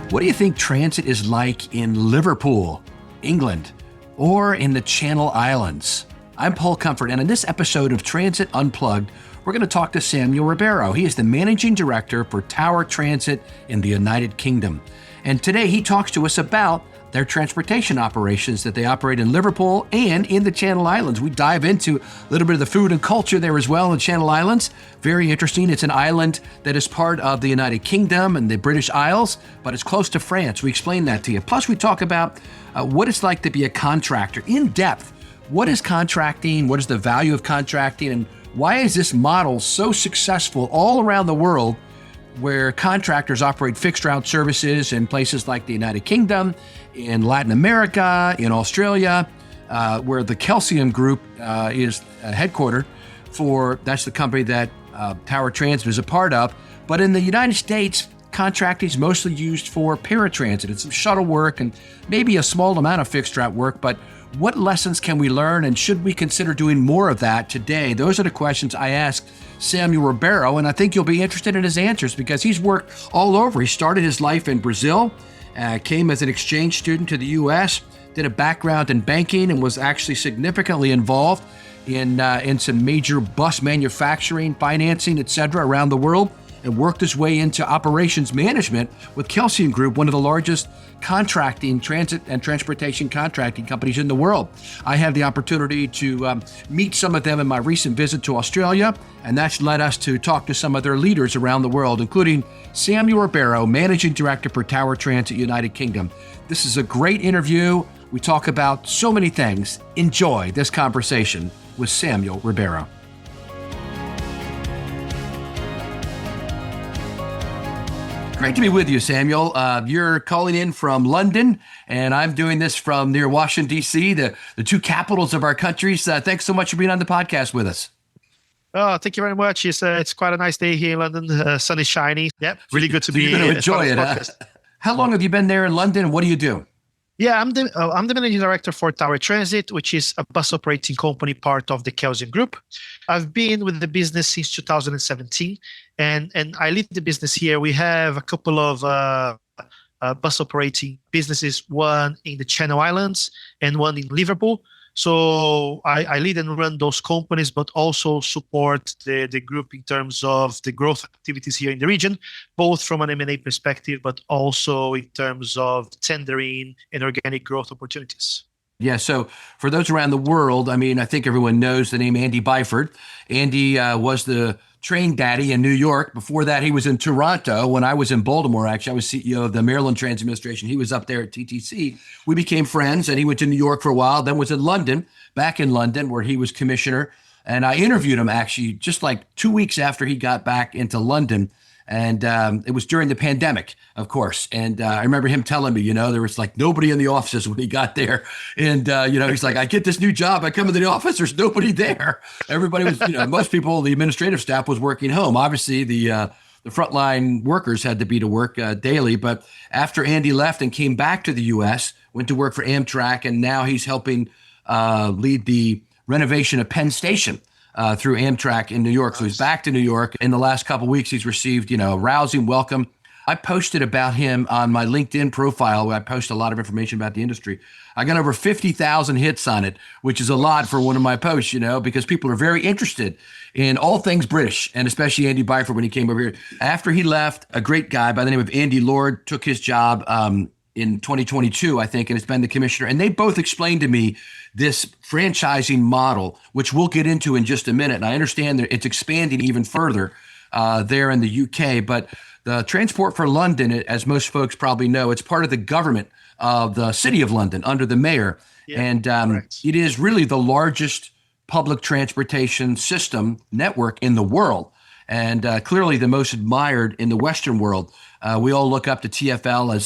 What do you think transit is like in Liverpool, England, or in the Channel Islands? I'm Paul Comfort, and in this episode of Transit Unplugged, we're going to talk to Samuel Ribeiro. He is the Managing Director for Tower Transit in the United Kingdom. And today he talks to us about their transportation operations that they operate in Liverpool and in the Channel Islands. We dive into a little bit of the food and culture there as well in the Channel Islands. Very interesting. It's an island that is part of the United Kingdom and the British Isles, but it's close to France. We explain that to you. Plus, we talk about what it's like to be a contractor in depth. What is contracting? What is the value of contracting? And why is this model so successful all around the world, where contractors operate fixed route services in places like the United Kingdom, in Latin America, in Australia, where the Kelsian Group is headquartered for, that's the company that Tower Transit is a part of. But in the United States, contracting is mostly used for paratransit. It's some shuttle work and maybe a small amount of fixed route work, but what lessons can we learn, and should we consider doing more of that today? Those are the questions I asked Samuel Ribeiro, and I think you'll be interested in his answers because he's worked all over. He started his life in Brazil, came as an exchange student to the U.S., did a background in banking, and was actually significantly involved in some major bus manufacturing, financing, etc. around the world, and worked his way into operations management with Kelsian Group, one of the largest contracting, transit and transportation contracting companies in the world. I had the opportunity to meet some of them in my recent visit to Australia, and that's led us to talk to some of their leaders around the world, including Samuel Ribeiro, Managing Director for Tower Transit United Kingdom. This is a great interview. We talk about so many things. Enjoy this conversation with Samuel Ribeiro. Great to be with you, Samuel. You're calling in from London, and I'm doing this from near Washington, D.C., the two capitals of our countries. Thanks so much for being on the podcast with us. Oh, thank you very much. It's quite a nice day here in London. Sun is shining. Yep, really good to be here. You're going to enjoy it, huh? How long have you been there in London, and what do you do? Yeah, I'm the managing director for Tower Transit, which is a bus operating company part of the Kelsian Group. I've been with the business since 2017, and I lead the business here. We have a couple of bus operating businesses, one in the Channel Islands and one in Liverpool. So I lead and run those companies, but also support the group in terms of the growth activities here in the region, both from an M&A perspective, but also in terms of tendering and organic growth opportunities. Yeah, so for those around the world, I mean, I think everyone knows the name Andy Byford. Andy was the train daddy in New York. Before that, he was in Toronto. When I was in Baltimore, actually, I was CEO of the Maryland Transit Administration. He was up there at TTC. We became friends, and he went to New York for a while, then was in London, back in London, where he was commissioner. And I interviewed him, actually, just like 2 weeks after he got back into London. And it was during the pandemic, of course. And I remember him telling me, there was like nobody in the offices when he got there. And, he's like, I get this new job. I come into the office. There's nobody there. Everybody was, most people, the administrative staff was working home. Obviously, the frontline workers had to be to work daily. But after Andy left and came back to the U.S., went to work for Amtrak, and now he's helping lead the renovation of Penn Station through Amtrak in New York. So he's back to New York. In the last couple of weeks, he's received, a rousing welcome. I posted about him on my LinkedIn profile, where I post a lot of information about the industry. I got over 50,000 hits on it, which is a lot for one of my posts, because people are very interested in all things British, and especially Andy Byford when he came over here. After he left, a great guy by the name of Andy Lord took his job in 2022, I think, and has been the commissioner. And they both explained to me this franchising model, which we'll get into in just a minute. And I understand that it's expanding even further there in the UK. But the Transport for London, as most folks probably know, it's part of the government of the City of London under the mayor. Yeah, and it is really the largest public transportation system network in the world, and clearly the most admired in the Western world. We all look up to TfL as,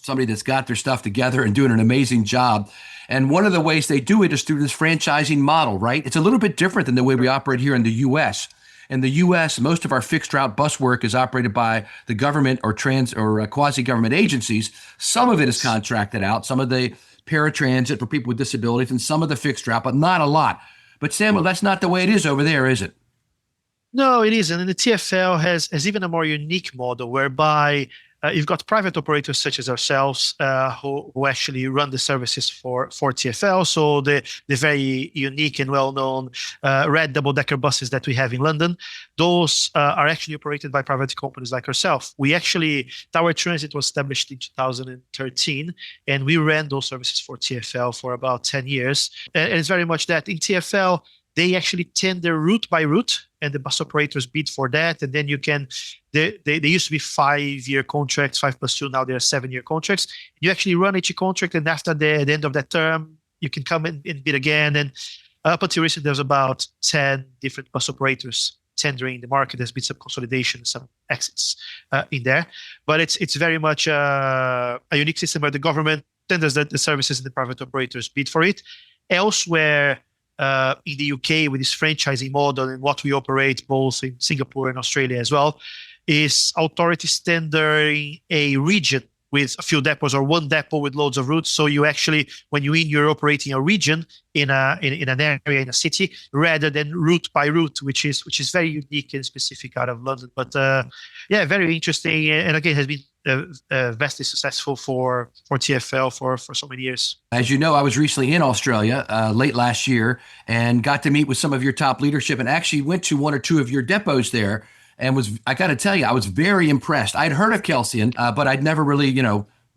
somebody that's got their stuff together and doing an amazing job. And one of the ways they do it is through this franchising model, right? It's a little bit different than the way we operate here in the U.S. In the U.S., most of our fixed route bus work is operated by the government or quasi-government agencies. Some of it is contracted out, some of the paratransit for people with disabilities, and some of the fixed route, but not a lot. But Samuel, that's not the way it is over there, is it? No, it isn't. And the TfL has even a more unique model whereby you've got private operators such as ourselves who actually run the services for TfL. So the very unique and well-known red double-decker buses that we have in London, those are actually operated by private companies like ourselves. Tower Transit was established in 2013, and we ran those services for TfL for about 10 years. And it's very much that in TfL, they actually tender route by route, and the bus operators bid for that. And then they used to be 5-year contracts, 5+2. Now they're 7-year contracts. You actually run each contract, and after the end of that term, you can come and bid again. And up until recently, there's about 10 different bus operators tendering the market. There's been some consolidation, some exits in there. But it's very much a unique system where the government tenders the services and the private operators bid for it. Elsewhere, in the UK, with this franchising model and what we operate both in Singapore and Australia as well, is authorities tendering a region with a few depots or one depot with loads of routes. So you actually, when you're operating a region in an area, in a city, rather than route by route, which is very unique and specific out of London. But very interesting, and again has been vastly successful for TfL for so many years. As you know, I was recently in Australia late last year and got to meet with some of your top leadership, and actually went to one or two of your depots there. And I got to tell you, I was very impressed. I'd heard of Kelsian, but I'd never really,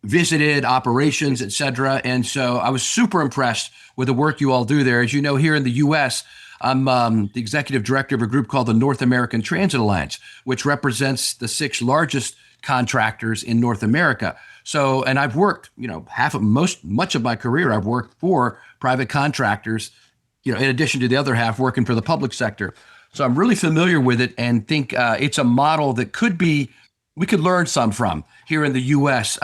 visited operations, et cetera. And so I was super impressed with the work you all do there. As you know, here in the U.S., I'm the executive director of a group called the North American Transit Alliance, which represents the 6 largest contractors in North America. So, and I've worked, much of my career, I've worked for private contractors, in addition to the other half working for the public sector. So I'm really familiar with it and think it's a model that we could learn some from here in the U.S.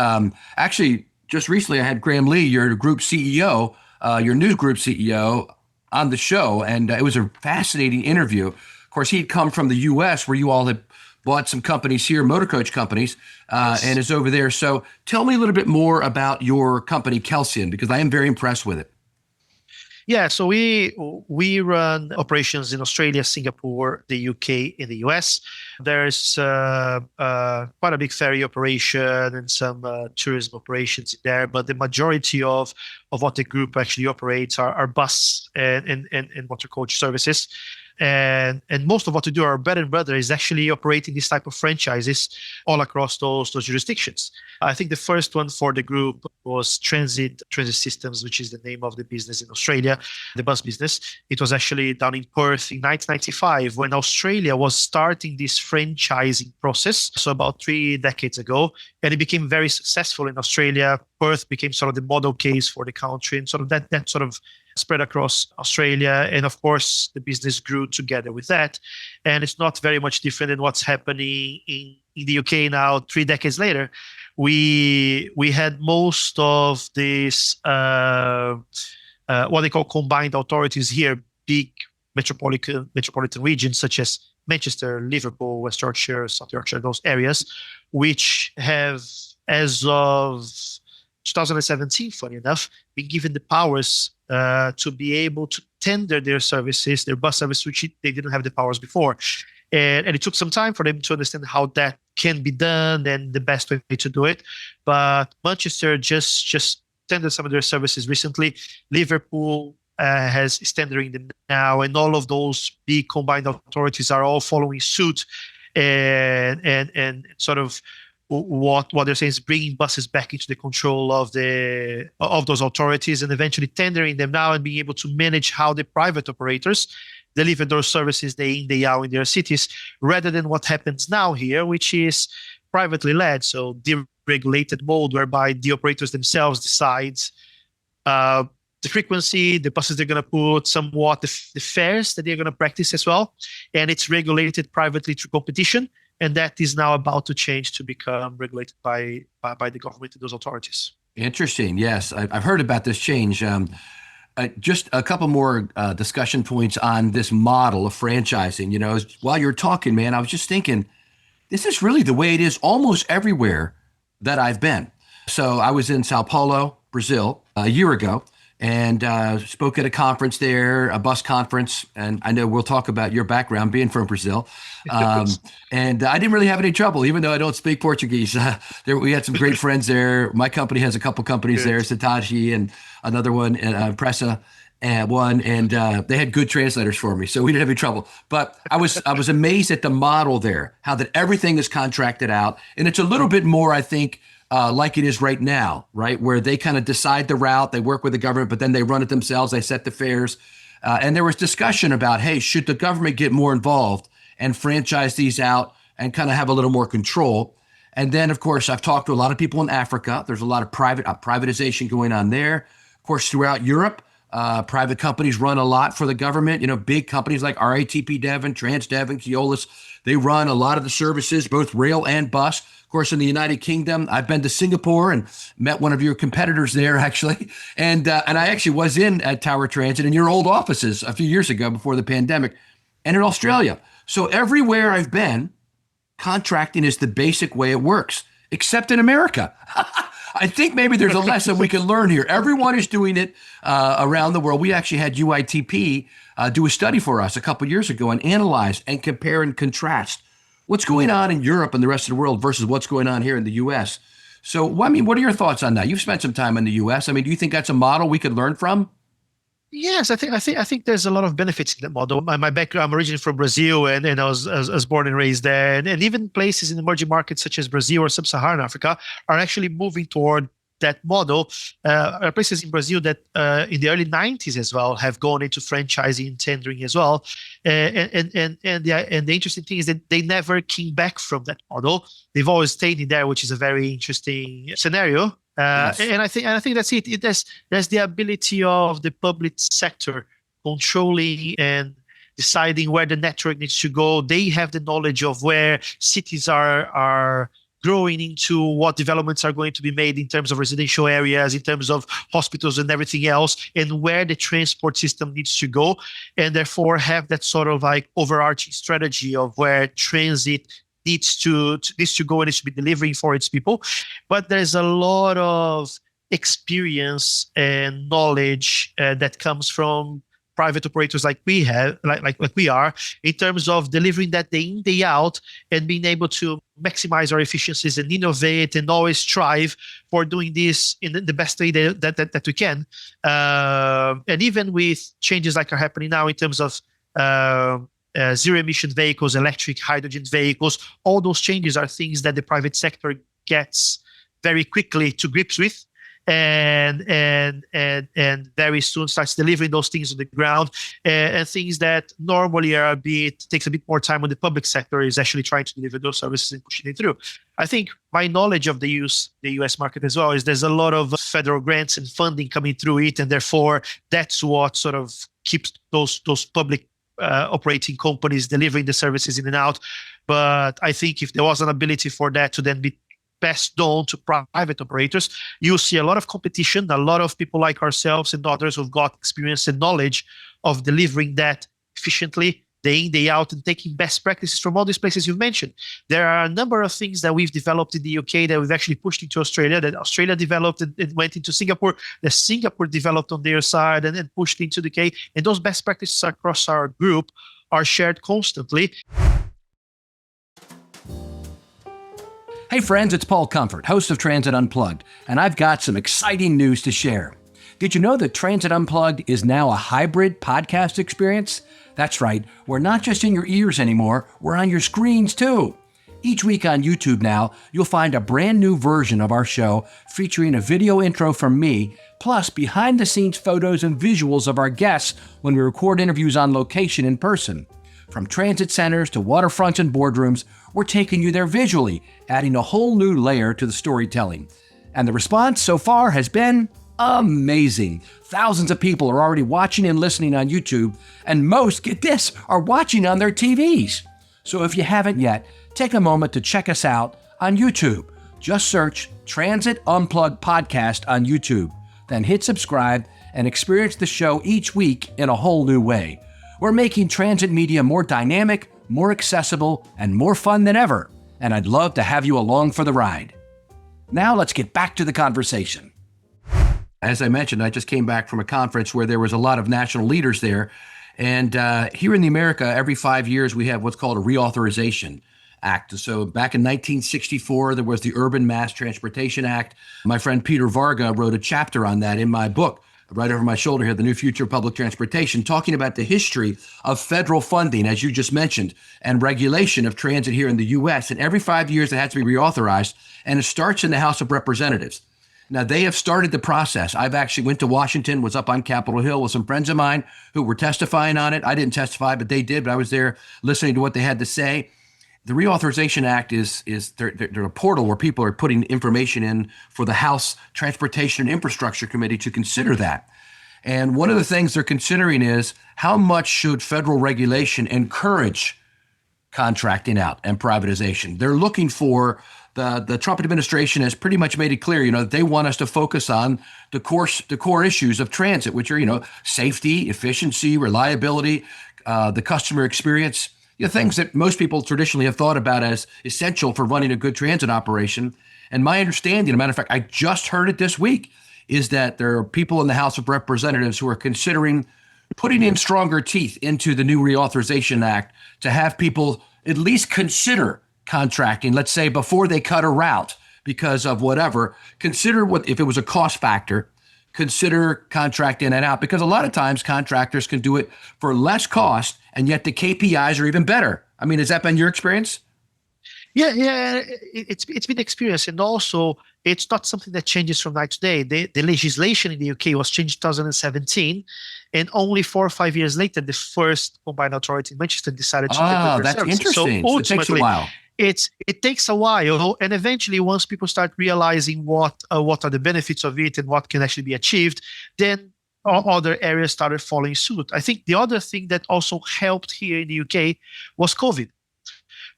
Actually, just recently I had Graham Lee, your group CEO, your new group CEO, on the show, and it was a fascinating interview. Of course, he'd come from the U.S. where you all had bought some companies here, motor coach companies, and is over there. So tell me a little bit more about your company, Kelsian, because I am very impressed with it. Yeah, so we run operations in Australia, Singapore, the UK, in the US. There's quite a big ferry operation and some tourism operations in there, but the majority of what the group actually operates are bus and motor coach services. And most of what we do, our bread and butter, is actually operating this type of franchises all across those jurisdictions. I think the first one for the group was Transit Systems, which is the name of the business in Australia, the bus business. It was actually down in Perth in 1995 when Australia was starting this franchising process, so about 3 decades ago, and it became very successful in Australia. Perth became sort of the model case for the country, and sort of that sort of spread across Australia. And of course, the business grew together with that. And it's not very much different than what's happening in the UK now, 3 decades later. We had most of this, what they call combined authorities here, big metropolitan regions such as Manchester, Liverpool, West Yorkshire, South Yorkshire, those areas, which have, as of 2017, funny enough, been given the powers to be able to tender their services, their bus service, which they didn't have the powers before. And it took some time for them to understand how that can be done and the best way to do it. But Manchester just tendered some of their services recently. Liverpool is tendering them now, and all of those big combined authorities are all following suit. And sort of what they're saying is bringing buses back into the control of those authorities and eventually tendering them now and being able to manage how the private operators deliver those services day in, day out in their cities, rather than what happens now here, which is privately led, so deregulated mode, whereby the operators themselves decide the frequency, the buses they're going to put, somewhat the fares that they're going to practice as well, and it's regulated privately through competition. And that is now about to change to become regulated by the government and those authorities. Interesting. Yes, I've heard about this change. Just a couple more discussion points on this model of franchising. While you're talking, man, I was just thinking, this is really the way it is almost everywhere that I've been. So I was in Sao Paulo, Brazil, a year ago, and spoke at a conference there, a bus conference. And I know we'll talk about your background being from Brazil. And I didn't really have any trouble, even though I don't speak Portuguese. We had some great friends there. My company has a couple companies there, Sataji and another one, Pressa. And they had good translators for me, so we didn't have any trouble. But I was amazed at the model there, how that everything is contracted out, and it's a little bit more, I think, like it is right now, right, where they kind of decide the route, they work with the government, but then they run it themselves, they set the fares, and there was discussion about, hey, should the government get more involved and franchise these out and kind of have a little more control? And then, of course, I've talked to a lot of people in Africa. There's a lot of privatization going on there. Of course, throughout Europe. Private companies run a lot for the government. Big companies like RATP Devon, Transdev, Keolis, they run a lot of the services, both rail and bus. Of course, in the United Kingdom, I've been to Singapore and met one of your competitors there, actually. And I actually was at Tower Transit in your old offices a few years ago before the pandemic, and in Australia. So everywhere I've been, contracting is the basic way it works, except in America. I think maybe there's a lesson we can learn here. Everyone is doing it around the world. We actually had UITP do a study for us a couple years ago and analyze and compare and contrast what's going on in Europe and the rest of the world versus what's going on here in the U.S. So, what are your thoughts on that? You've spent some time in the U.S. Do you think that's a model we could learn from? Yes, I think there's a lot of benefits in that model. My background, I'm originally from Brazil, and I was born and raised there, and even places in emerging markets such as Brazil or Sub-Saharan Africa are actually moving toward that model. Places in Brazil that in the early 90s as well have gone into franchising and tendering as well. And the interesting thing is that they never came back from that model. They've always stayed in there, which is a very interesting scenario. Yes. And I think that's it. There's the ability of the public sector controlling and deciding where the network needs to go. They have the knowledge of where cities are growing into, what developments are going to be made in terms of residential areas, in terms of hospitals and everything else, and where the transport system needs to go, and therefore have that sort of like overarching strategy of where transit needs to go and it should be delivering for its people. But there's a lot of experience and knowledge that comes from private operators like we have, like we are, in terms of delivering that day in, day out, and being able to maximize our efficiencies and innovate and always strive for doing this in the best way that we can. And even with changes like are happening now in terms of zero emission vehicles, electric, hydrogen vehicles, all those changes are things that the private sector gets very quickly to grips with, and very soon starts delivering those things on the ground, and things that normally takes a bit more time when the public sector is actually trying to deliver those services and pushing it through. I think my knowledge of the US market as well is there's a lot of federal grants and funding coming through it, and therefore that's what sort of keeps those public operating companies delivering the services in and out. But I think if there was an ability for that to then be passed on to private operators, you see a lot of competition, a lot of people like ourselves and others who've got experience and knowledge of delivering that efficiently, day in, day out, and taking best practices from all these places you've mentioned. There are a number of things that we've developed in the UK that we've actually pushed into Australia, that Australia developed and went into Singapore, that Singapore developed on their side and then pushed into the UK. And those best practices across our group are shared constantly. Hey friends, it's Paul Comfort, host of Transit Unplugged, and I've got some exciting news to share. Did you know that Transit Unplugged is now a hybrid podcast experience? That's right, we're not just in your ears anymore, we're on your screens too. Each week on YouTube now, you'll find a brand new version of our show featuring a video intro from me, plus behind-the-scenes photos and visuals of our guests when we record interviews on location in person. From transit centers to waterfronts and boardrooms, we're taking you there visually, adding a whole new layer to the storytelling. And the response so far has been amazing. Thousands of people are already watching and listening on YouTube, and most, get this, are watching on their TVs. So if you haven't yet, take a moment to check us out on YouTube. Just search Transit Unplugged Podcast on YouTube, then hit subscribe and experience the show each week in a whole new way. We're making transit media more dynamic, more accessible, and more fun than ever, and I'd love to have you along for the ride. Now let's get back to the conversation. As I mentioned, I just came back from a conference where there was a lot of national leaders there. And here in the America, every 5 years, we have what's called a reauthorization act. So back in 1964, there was the Urban Mass Transportation Act. My friend Peter Varga wrote a chapter on that in my book, right over my shoulder here, The New Future of Public Transportation, talking about the history of federal funding, as you just mentioned, and regulation of transit here in the U.S. And every 5 years, it has to be reauthorized. And it starts in the House of Representatives. Now, they have started the process. I've actually went to Washington, was up on Capitol Hill with some friends of mine who were testifying on it. I didn't testify, but they did. But I was there listening to what they had to say. The Reauthorization Act is they're a portal where people are putting information in for the House Transportation and Infrastructure Committee to consider that. And one of the things they're considering is how much should federal regulation encourage contracting out and privatization. They're looking for the Trump administration has pretty much made it clear, that they want us to focus on the core issues of transit, which are, safety, efficiency, reliability, the customer experience, things that most people traditionally have thought about as essential for running a good transit operation. And my understanding, as a matter of fact, I just heard it this week, is that there are people in the House of Representatives who are considering putting in stronger teeth into the new Reauthorization Act to have people at least consider contracting, let's say before they cut a route because of whatever, consider what if it was a cost factor, consider contracting it out, because a lot of times contractors can do it for less cost and yet the KPIs are even better. I mean, has that been your experience? Yeah, it's been experienced, and also it's not something that changes from night to day. The legislation in the UK was changed in 2017, and only 4 or 5 years later, the first combined authority in Manchester decided to take over that's services. interesting. So it takes a while. It takes a while, and eventually, once people start realizing what are the benefits of it and what can actually be achieved, then other areas started following suit. I think the other thing that also helped here in the UK was COVID,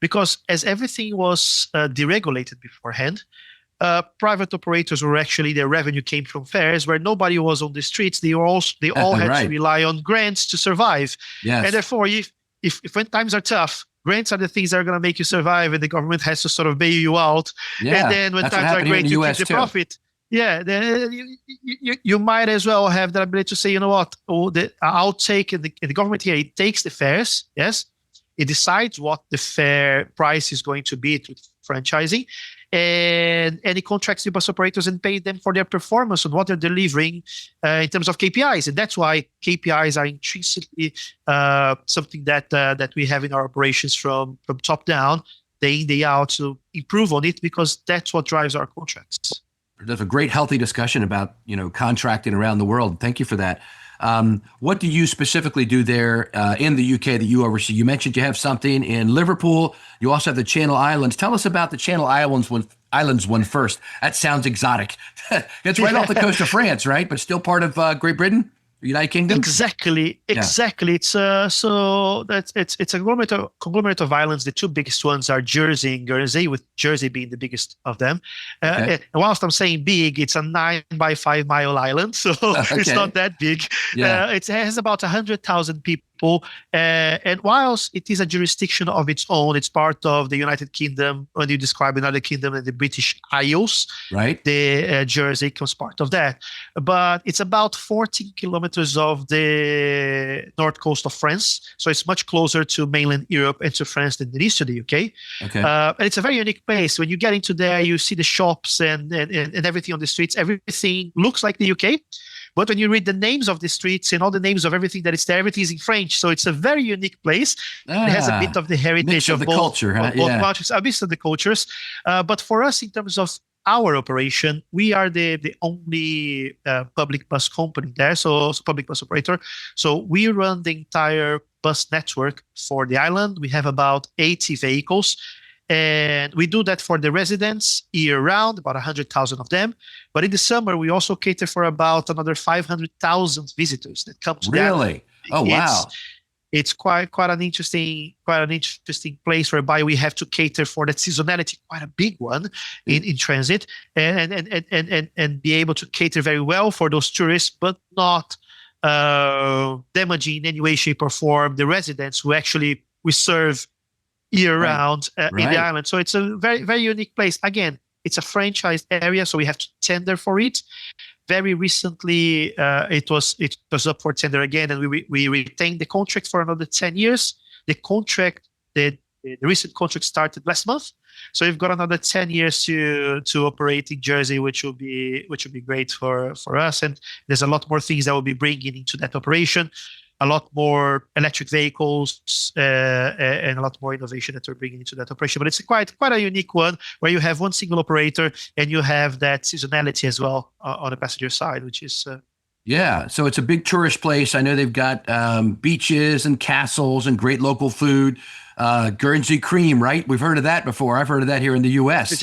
because as everything was deregulated beforehand, private operators were actually, their revenue came from fares where nobody was on the streets. They all had Right. to rely on grants to survive. Yes. And therefore, if when times are tough, grants are the things that are going to make you survive, and the government has to sort of bail you out. Yeah, And then when that's what times are happened here in great, the you US keep the too. profit. Yeah, then you might as well have the ability to say, you know what, I'll take, and the government here, it takes the fares, yes, it decides what the fare price is going to be through franchising, and it contracts the bus operators and pays them for their performance and what they're delivering in terms of KPIs. And that's why KPIs are intrinsically something that we have in our operations from top down, day in, day out, to improve on it, because that's what drives our contracts. There's a great, healthy discussion about, contracting around the world. Thank you for that. What do you specifically do there in the UK that you oversee? You mentioned you have something in Liverpool. You also have the Channel Islands. Tell us about the Channel Islands one first. That sounds exotic. It's right off the coast of France, right? But still part of Great Britain, United Kingdom. Exactly. Yeah. It's it's a conglomerate of islands. The two biggest ones are Jersey and Guernsey, with Jersey being the biggest of them. Okay. And whilst I'm saying big, it's a 9 by 5 mile island, so it's not that big. Yeah. It has about 100,000 people, and whilst it is a jurisdiction of its own, it's part of the United Kingdom. When you describe another kingdom and the British Isles, Right. the Jersey comes part of that. But it's about 14 kilometers of the north coast of France, so it's much closer to mainland Europe and to France than it is to the UK. Okay. And it's a very unique place. When you get into there, you see the shops and everything on the streets. Everything looks like the UK. But when you read the names of the streets and all the names of everything that is there, everything is in French. So it's a very unique place. It has a bit of the heritage of the both, culture, huh? of both Yeah. countries, a bit of the cultures. But for us, in terms of our operation, we are the only public bus company there, so public bus operator. So we run the entire bus network for the island. We have about 80 vehicles. And we do that for the residents year round, about 100,000 of them. But in the summer, we also cater for about another 500,000 visitors that come to that. Really? Oh, wow. It's quite an interesting place whereby we have to cater for that seasonality, quite a big one in transit, and be able to cater very well for those tourists, but not damaging in any way, shape, or form the residents who actually we serve year-round in the island. So it's a very, very unique place. Again, it's a franchised area, so we have to tender for it. very recently, it was up for tender again, and we retained the contract for another 10 years. The contract, the recent contract started last month, so we've got another 10 years to operate in Jersey, which will be great for us. And there's a lot more things that we'll be bringing into that operation. A lot more electric vehicles and a lot more innovation that we're bringing into that operation. But it's quite a unique one where you have one single operator and you have that seasonality as well on the passenger side, which is Yeah, so it's a big tourist place. I know they've got beaches and castles and great local food. Guernsey cream, right? We've heard of that before. I've heard of that here in the U.S.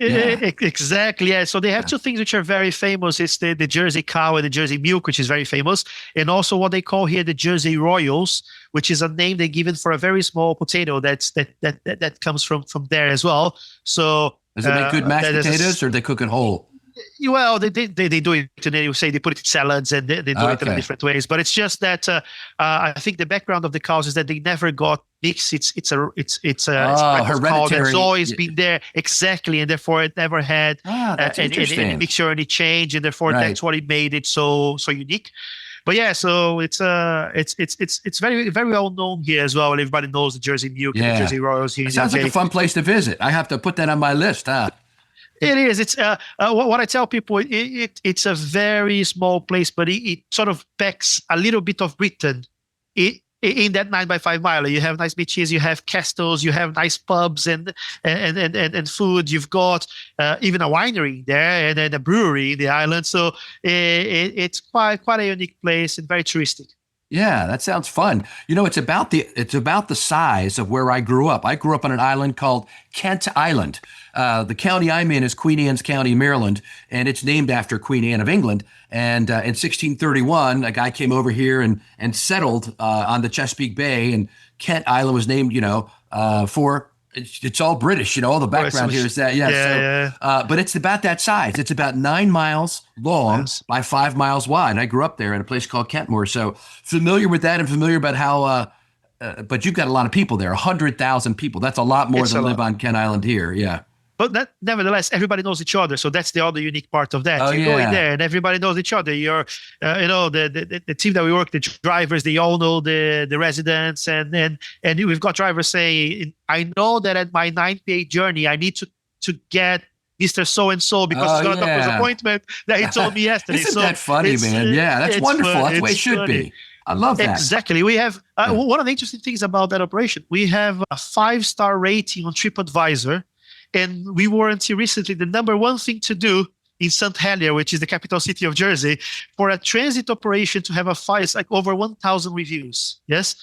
Exactly. Yeah. So they have two things which are very famous. It's the Jersey cow and the Jersey milk, which is very famous, and also what they call here the Jersey Royals, which is a name they given for a very small potato that comes from there as well. So does it make good mashed potatoes, or they cook it whole? Well, they do it, and they say they put it in salads, and they do it in different ways. But it's just that I think the background of the cows is that they never got mixed. It's hereditary. It's always been there, exactly, and therefore it never had any mixture or any change, and therefore that's what it made it so unique. But yeah, so it's very very well known here as well. Everybody knows the Jersey milk and the Jersey Royals here. It sounds like a fun place to visit. I have to put that on my list, huh? It is. It's what I tell people. It's a very small place, but it sort of packs a little bit of Britain in that 9x5 mile. You have nice beaches, you have castles, you have nice pubs and food. You've got even a winery there and then a brewery in the island. So it's quite a unique place and very touristic. Yeah, that sounds fun. You know, it's about the size of where I grew up. I grew up on an island called Kent Island. The county I'm in is Queen Anne's County, Maryland, and it's named after Queen Anne of England. And in 1631, a guy came over here and settled on the Chesapeake Bay, and Kent Island was named, for. It's all British, all the background here is that. But it's about that size. It's about 9 miles long by 5 miles wide. I grew up there in a place called Kentmore. So familiar with that and familiar about how, but you've got a lot of people there, 100,000 people. That's a lot more than live on Kent Island here. Yeah. But nevertheless, everybody knows each other. So that's the other unique part of that. Go in there and everybody knows each other. You're, the team that we work, the drivers, they all know the residents. And we've got drivers saying, I know that at my 9 PA journey, I need to get Mr. So-and-so because he's got a doctor's appointment that he told me yesterday. Isn't that funny, man? Yeah, that's wonderful. That's the way it should be. I love that. Exactly. We have one of the interesting things about that operation. We have a 5-star rating on TripAdvisor. And we were until recently the number one thing to do in St. Helier, which is the capital city of Jersey, for a transit operation to have it's like over 1,000 reviews. Yes.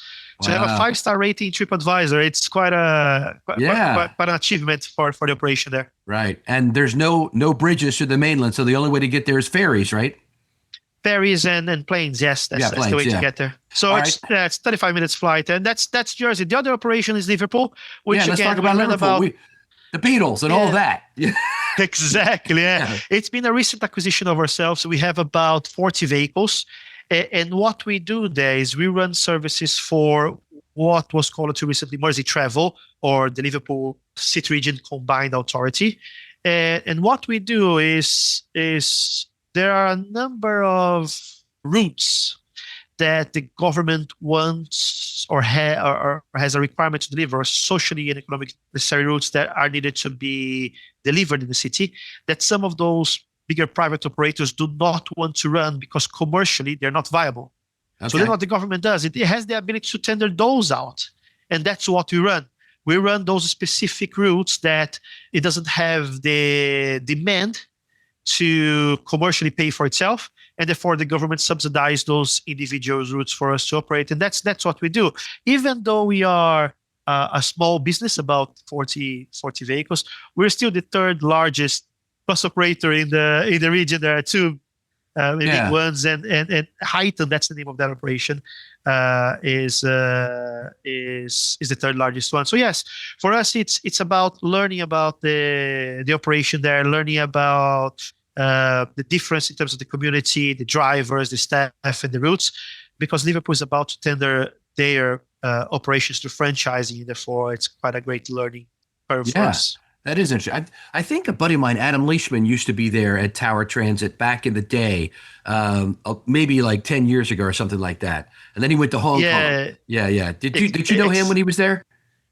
To have a 5-star rating in TripAdvisor, it's quite an achievement for the operation there. Right. And there's no bridges to the mainland, so the only way to get there is ferries, right? Ferries and planes, yes, that's the way to get there. So it's 35 minutes flight, and that's Jersey. The other operation is Liverpool, which let's talk about Liverpool. The Beatles and all that. Exactly. Yeah. It's been a recent acquisition of ourselves. We have about 40 vehicles. And what we do there is we run services for what was called until recently Mersey Travel, or the Liverpool City Region Combined Authority. And what we do is there are a number of routes that the government wants or has a requirement to deliver, socially and economically necessary routes that are needed to be delivered in the city, that some of those bigger private operators do not want to run because commercially they're not viable. Okay. So then what the government does, it has the ability to tender those out. And that's what we run. We run those specific routes that it doesn't have the demand to commercially pay for itself, and therefore the government subsidizes those individual routes for us to operate. And that's what we do. Even though we are a small business, about 40 vehicles, we're still the third largest bus operator in the region. There are two big ones, and Highton, that's the name of that operation, is the third largest one. So yes, for us it's about learning about the operation there, learning about the difference in terms of the community, the drivers, the staff, and the routes, because Liverpool is about to tender their operations to franchising. Therefore, it's quite a great learning curve for us. That is interesting. I think a buddy of mine, Adam Leishman, used to be there at Tower Transit back in the day, maybe like 10 years ago or something like that. And then he went to Hong Kong. Yeah, Yeah, yeah. ex, Did you know him when ex, he was there?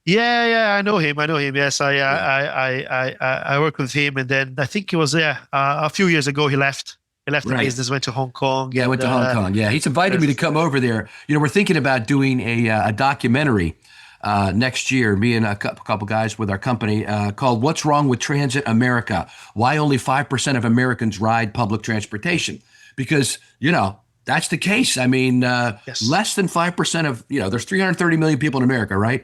yeah, yeah. I know him. I know him. Yes, Yeah. I work with him, and then I think it was a few years ago he left. He left the Right. business, went to Hong Kong, Yeah, I and went to Hong Kong. Yeah, he's invited me to that's, come over there. We're thinking about doing a documentary next year, me and a couple guys with our company called What's Wrong with Transit America? Why only 5% of Americans ride public transportation? Because, that's the case. I mean, yes. less than 5% of, there's 330 million people in America, right?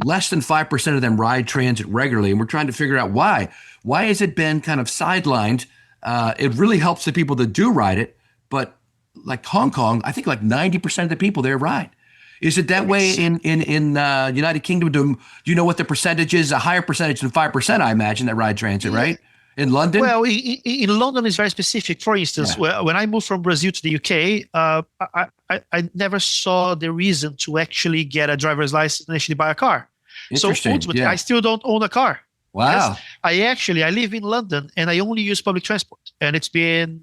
Less than 5% of them ride transit regularly. And we're trying to figure out why. Why has it been kind of sidelined? It really helps the people that do ride it. But like Hong Kong, I think like 90% of the people there ride. Is it that way Ex- in United Kingdom? Do you know what the percentage is? A higher percentage than 5%, I imagine, that ride transit, yeah, right? In London? well, in London, it's very specific. For instance, Yeah. when I moved from Brazil to the UK, I never saw the reason to actually get a driver's license and actually buy a car. So Interesting. ultimately, I Yeah. still don't own a car. Yes, Wow. I live in London and I only use public transport, and it's been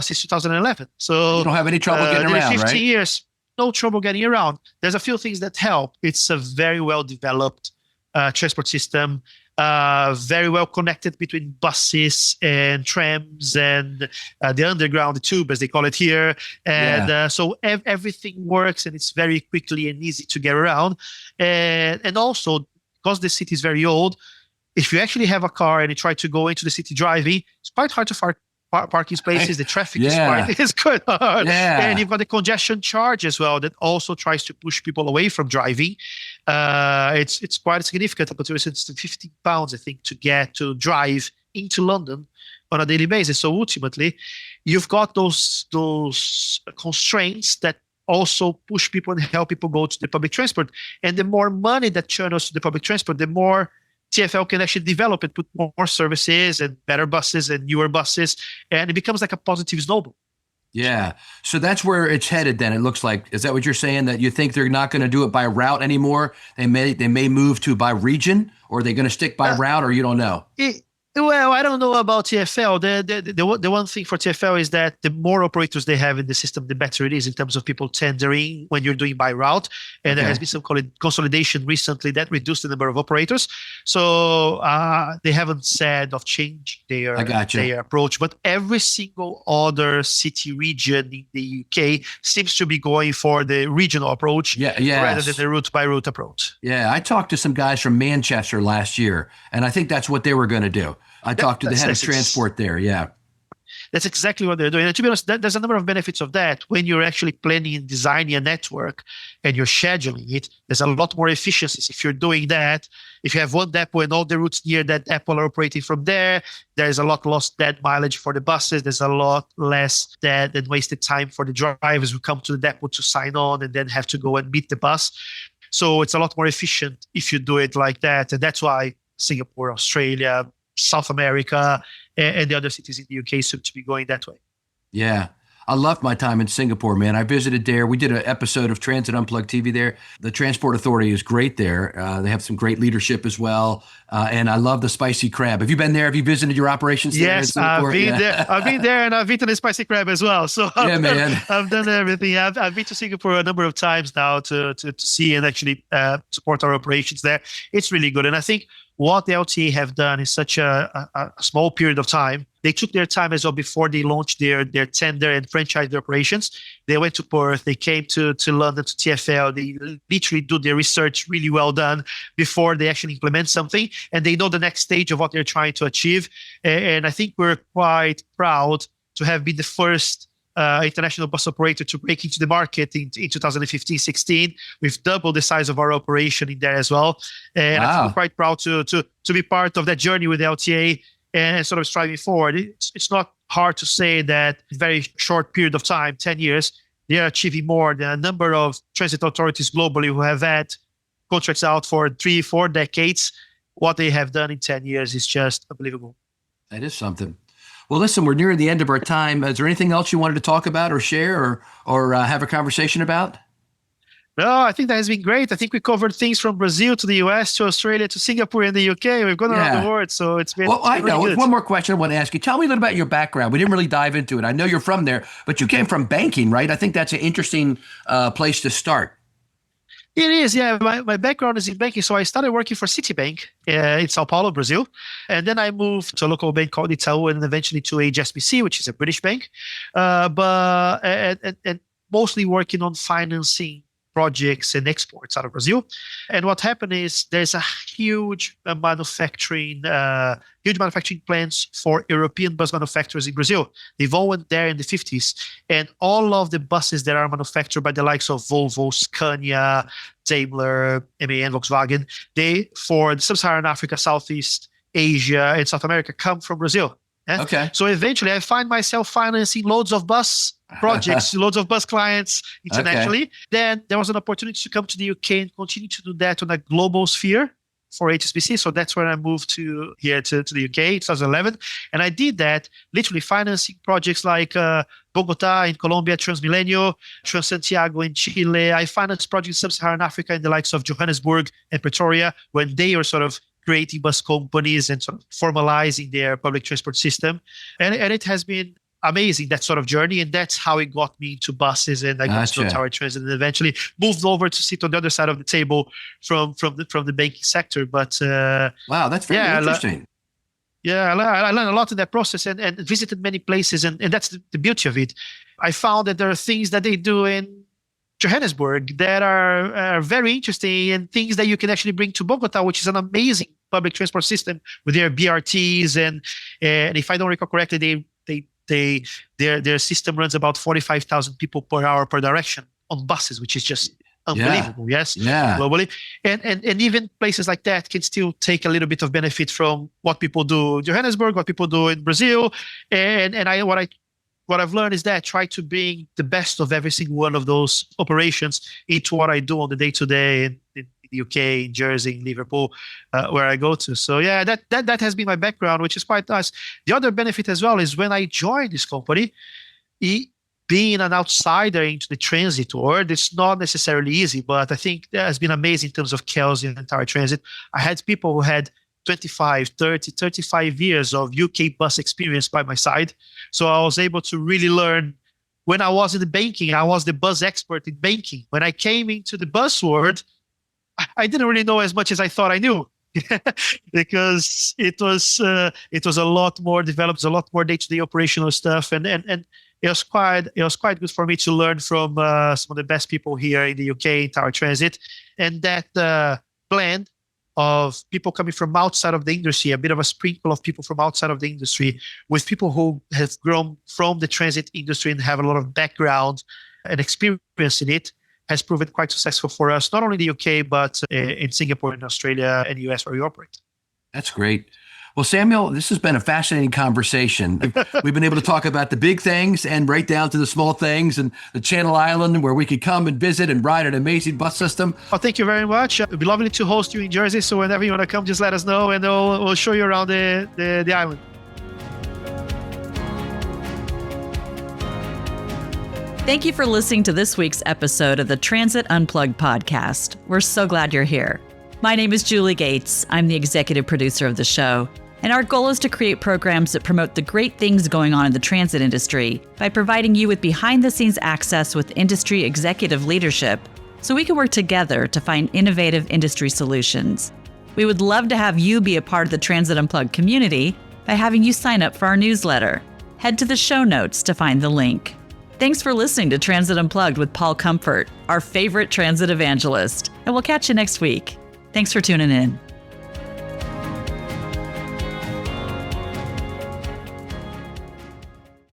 since 2011. You So don't have any trouble getting nearly around, 15 right? years, no trouble getting around. There's a few things that help. It's a very well developed transport system, very well connected between buses and trams and the underground, the tube, as they call it here. And Yeah. so everything works and it's very quickly and easy to get around. And also, because the city is very old, if you actually have a car and you try to go into the city driving, it's quite hard to find parking spaces. The traffic is Yeah. quite is quite hard, and Yeah. you've got the congestion charge as well that also tries to push people away from driving. It's quite significant. But it's 15 pounds, I think, to drive into London on a daily basis. So ultimately, you've got those constraints that also push people and help people go to the public transport. And the more money that channels to the public transport, the more TfL can actually develop and put more services and better buses and newer buses, and it becomes like a positive snowball. Yeah. So that's where it's headed then, it looks like. Is that what you're saying? That you think they're not going to do it by route anymore? They may move to by region, or are they going to stick by Uh, route, or you don't know? it, well, I don't know about TfL. The one thing for TfL is that the more operators they have in the system, the better it is in terms of people tendering when you're doing by route. And there Okay. has been some consolidation recently that reduced the number of operators. So they haven't said of changing I got you. their approach. But every single other city region in the UK seems to be going for the regional approach Yeah. rather than Yes. the route by route approach. Yeah. I talked to some guys from Manchester last year, and I think that's what they were going to do. I That, talked to the that's head of that's ex- transport there. Yeah. That's exactly what they're doing. And to be honest, there's a number of benefits of that. When you're actually planning and designing a network and you're scheduling it, there's a lot more efficiencies if you're doing that. If you have one depot and all the routes near that depot are operating from there, there's a lot less dead mileage for the buses. There's a lot less dead and wasted time for the drivers who come to the depot to sign on and then have to go and meet the bus. So it's a lot more efficient if you do it like that. And that's why Singapore, Australia, South America, and the other cities in the UK seem to be going that way. Yeah. I loved my time in Singapore, man. I visited there. We did an episode of Transit Unplugged TV there. The Transport Authority is great there. They have some great leadership as well. And I love the spicy crab. Have you been there? Have you visited your operations there in Yes, I've Singapore? been Yeah. there. I've been there, and I've eaten a spicy crab as well. So Yeah, man. I've done everything. I've been to Singapore a number of times now to see and actually support our operations there. It's really good, and I think what the LTA have done in such a small period of time, they took their time as well before they launched their tender and franchise operations. They went to Perth, they came to London, to TfL. They literally do their research really well done before they actually implement something, and they know the next stage of what they're trying to achieve. And I think we're quite proud to have been the first international bus operator to break into the market in 2015-16. We've doubled the size of our operation in there as well. And I think we're Wow. quite proud to be part of that journey with LTA and sort of striving forward. It's not hard to say that in a very short period of time, 10 years, they are achieving more than a number of transit authorities globally who have had contracts out for 3, 4 decades. What they have done in 10 years is just unbelievable. That is something. Well, listen, we're nearing the end of our time. Is there anything else you wanted to talk about or share or have a conversation about? No, I think that has been great. I think we covered things from Brazil to the US to Australia to Singapore and the UK. We've gone around the world, so it's been. Well, I know. Really good. One more question I want to ask you. Tell me a little about your background. We didn't really dive into it. I know you're from there, but you came from banking, right? I think that's an interesting place to start. It is, yeah. My background is in banking. So I started working for Citibank in Sao Paulo, Brazil. And then I moved to a local bank called Itaú and eventually to HSBC, which is a British bank. And mostly working on financing projects and exports out of Brazil. And what happened is there's a huge manufacturing plants for European bus manufacturers in Brazil. They've all went there in the 50s. And all of the buses that are manufactured by the likes of Volvo, Scania, Daimler, MAN, Volkswagen, they, for the Sub-Saharan Africa, Southeast Asia, and South America, come from Brazil. Yeah? Okay. So eventually I find myself financing loads of bus projects, loads of bus clients internationally. Okay. Then there was an opportunity to come to the UK and continue to do that on a global sphere for HSBC. So that's when I moved to here to the UK, 2011. And I did that, literally financing projects like Bogota in Colombia, Transmilenio, Transantiago in Chile. I financed projects in Sub-Saharan Africa in the likes of Johannesburg and Pretoria when they were sort of creating bus companies and sort of formalizing their public transport system. And it has been amazing, that sort of journey. And that's how it got me into buses, and I got to Tower Transit and eventually moved over to sit on the other side of the table from the banking sector. But wow, that's very interesting. I learned a lot in that process and visited many places. And that's the beauty of it. I found that there are things that they do in Johannesburg that are very interesting, and things that you can actually bring to Bogota, which is an amazing public transport system with their BRTs. And if I don't recall correctly, their system runs about 45,000 people per hour per direction on buses, which is just unbelievable. Yes. Yeah. Globally. And even places like that can still take a little bit of benefit from what people do in Johannesburg, what people do in Brazil. What I've learned is that I try to bring the best of every single one of those operations into what I do on the day-to-day in the UK, in Jersey, in Liverpool, where I go to. So yeah, that has been my background, which is quite nice. The other benefit as well is when I joined this company, being an outsider into the transit world, it's not necessarily easy, but I think that has been amazing in terms of Kelsian and Tower Transit. I had people who had 25, 30, 35 years of UK bus experience by my side. So I was able to really learn. When I was in the banking, I was the bus expert in banking. When I came into the bus world, I didn't really know as much as I thought I knew. Because it was a lot more developed, a lot more day-to-day operational stuff, and it was quite good for me to learn from some of the best people here in the UK in Tower Transit, and that blend of people coming from outside of the industry, a bit of a sprinkle of people from outside of the industry, with people who have grown from the transit industry and have a lot of background and experience in it, has proven quite successful for us, not only in the UK, but in Singapore and Australia and US where we operate. That's great. Well, Samuel, this has been a fascinating conversation. We've been able to talk about the big things and right down to the small things, and the Channel Island where we could come and visit and ride an amazing bus system. Well, thank you very much. It'd be lovely to host you in Jersey. So whenever you want to come, just let us know and we'll show you around the island. Thank you for listening to this week's episode of the Transit Unplugged podcast. We're so glad you're here. My name is Julie Gates. I'm the executive producer of the show, and our goal is to create programs that promote the great things going on in the transit industry by providing you with behind-the-scenes access with industry executive leadership so we can work together to find innovative industry solutions. We would love to have you be a part of the Transit Unplugged community by having you sign up for our newsletter. Head to the show notes to find the link. Thanks for listening to Transit Unplugged with Paul Comfort, our favorite transit evangelist, and we'll catch you next week. Thanks for tuning in.